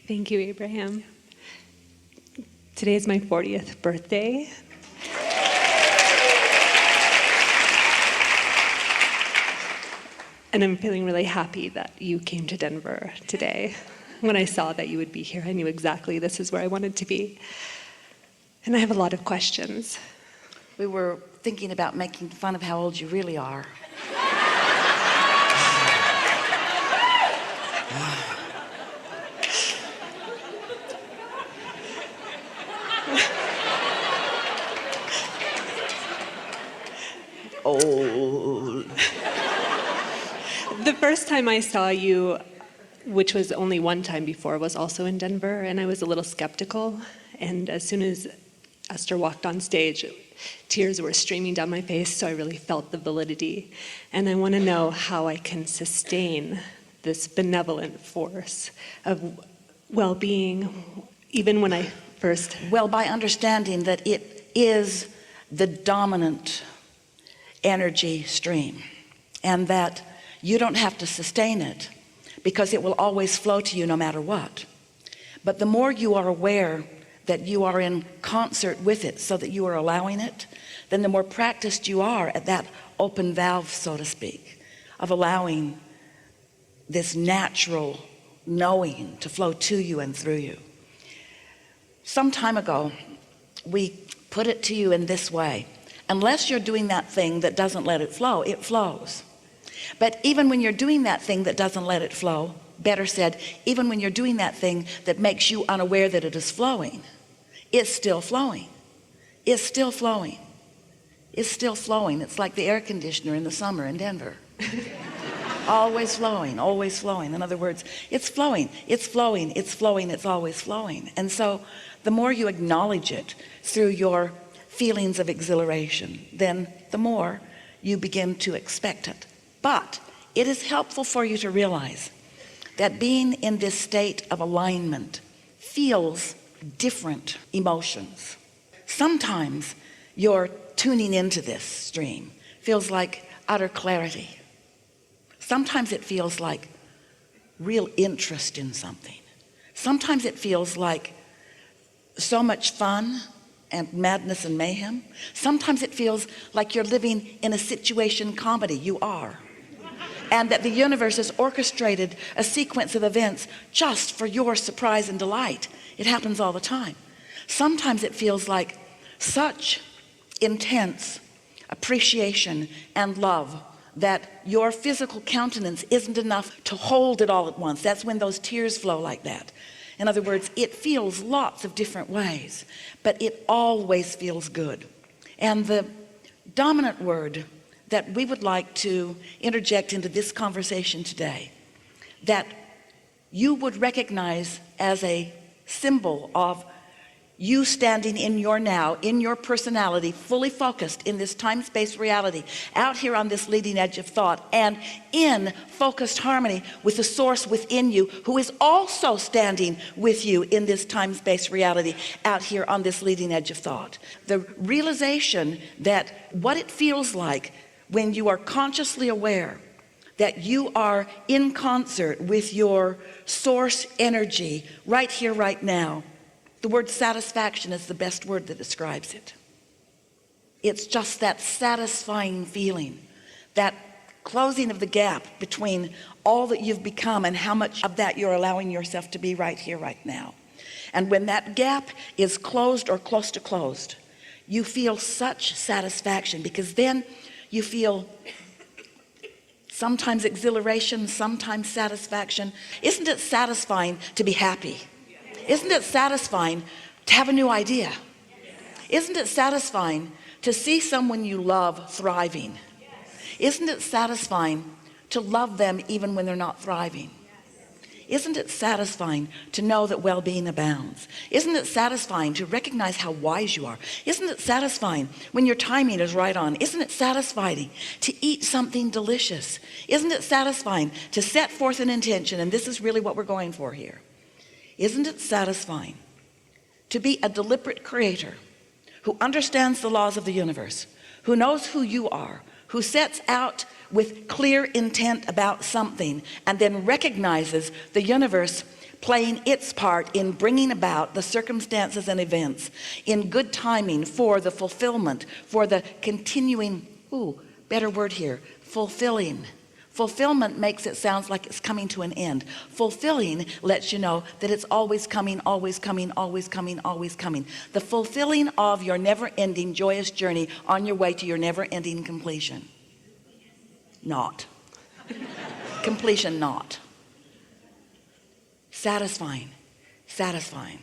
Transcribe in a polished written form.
Thank you, Abraham. Today is my 40th birthday. And I'm feeling really happy that you came to Denver today. When I saw that you would be here, I knew exactly this is where I wanted to be. And I have a lot of questions. We were thinking about making fun of how old you really are. Old. The first time I saw you, which was only one time before, was also in Denver, and I was a little skeptical. And as soon as Esther walked on stage, tears were streaming down my face, so I really felt the validity. And I want to know how I can sustain this benevolent force of well-being, even when I first... Well, by understanding that it is the dominant energy stream, and that you don't have to sustain it because it will always flow to you no matter what. But the more you are aware that you are in concert with it, so that you are allowing it, then the more practiced you are at that open valve, so to speak, of allowing this natural knowing to flow to you and through you. Some time ago, we put it to you in this way: unless you're doing that thing that doesn't let it flows. But even when you're doing that thing that doesn't let it flow, better said, even when you're doing that thing that makes you unaware that it is flowing, it's still flowing. It's still flowing. It's still flowing. It's like the air conditioner in the summer in Denver. Always flowing, always flowing. In other words, it's flowing, it's flowing, it's flowing, it's always flowing. And so the more you acknowledge it through your feelings of exhilaration, then the more you begin to expect it. But it is helpful for you to realize that being in this state of alignment feels different emotions. Sometimes your tuning into this stream feels like utter clarity. Sometimes it feels like real interest in something. Sometimes it feels like so much fun and madness and mayhem. Sometimes it feels like you're living in a situation comedy. You are. And that the universe has orchestrated a sequence of events just for your surprise and delight. It happens all the time. Sometimes it feels like such intense appreciation and love that your physical countenance isn't enough to hold it all at once. That's when those tears flow like that. In other words, it feels lots of different ways, but it always feels good. And the dominant word that we would like to interject into this conversation today, that you would recognize as a symbol of you standing in your now, in your personality, fully focused in this time-space reality, out here on this leading edge of thought, and in focused harmony with the source within you, who is also standing with you in this time-space reality, out here on this leading edge of thought. The realization that what it feels like when you are consciously aware that you are in concert with your source energy right here, right now. The word satisfaction is the best word that describes it. It's just that satisfying feeling, that closing of the gap between all that you've become and how much of that you're allowing yourself to be right here, right now. And when that gap is closed or close to closed, you feel such satisfaction, because then you feel sometimes exhilaration, sometimes satisfaction. Isn't it satisfying to be happy? Isn't it satisfying to have a new idea? Isn't it satisfying to see someone you love thriving? Isn't it satisfying to love them even when they're not thriving? Isn't it satisfying to know that well-being abounds? Isn't it satisfying to recognize how wise you are? Isn't it satisfying when your timing is right on? Isn't it satisfying to eat something delicious? Isn't it satisfying to set forth an intention, and this is really what we're going for here? Isn't it satisfying to be a deliberate creator who understands the laws of the universe, who knows who you are, who sets out with clear intent about something and then recognizes the universe playing its part in bringing about the circumstances and events in good timing for the fulfillment, for the continuing, better word here, fulfilling. Fulfillment makes it sound like it's coming to an end. Fulfilling lets you know that it's always coming, always coming, always coming, always coming. The fulfilling of your never-ending joyous journey on your way to your never-ending completion. Not. Completion not. Satisfying. Satisfying.